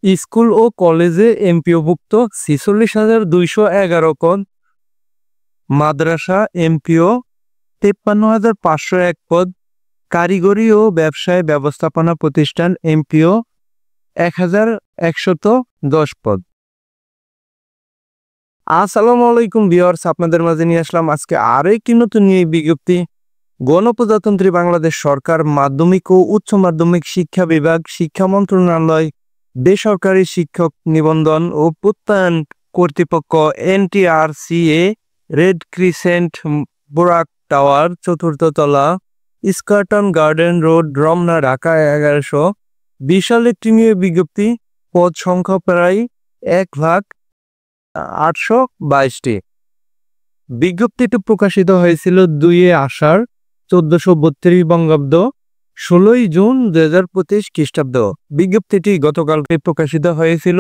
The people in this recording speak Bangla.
স্কুল ও কলেজে এমপিওভুক্ত ৪৬,২১১ পদ, মাদ্রাসা এমপিও ৫৩,৫০১ পদ, কারিগরি ও ব্যবসায় ব্যবস্থাপনা প্রতিষ্ঠান এমপিও ১,১১০ পদ। আসসালামু আলাইকুম ভিউয়ার্স, আপনাদের মাঝে নিয়ে আসলাম আজকে আরো একটি নতুন নিয়োগ বিজ্ঞপ্তি। গণপ্রজাতন্ত্রী বাংলাদেশ সরকার মাধ্যমিক ও উচ্চ মাধ্যমিক শিক্ষা বিভাগ, শিক্ষা মন্ত্রণালয়, বেসরকারি শিক্ষক নিবন্ধন ও প্রত্যয়ন কর্তৃপক্ষ NTRCA, রেড ক্রিসেন্ট, বোরাক টাওয়ার, ৪র্থ তলা, স্কার্টন গার্ডেন রোড, রমনা, ঢাকা ১১০০। বিশাল একটি নিয়োগ বিজ্ঞপ্তি। পদ সংখ্যা প্রায় ১,৮২২টি। বিজ্ঞপ্তিটি প্রকাশিত হয়েছিল ২ আষাঢ় ১৪৩২ বঙ্গাব্দ, ১৬ জুন ২০২৫ খ্রিস্টাব্দ। বিজ্ঞপ্তিটি গতকালকে প্রকাশিত হয়েছিল।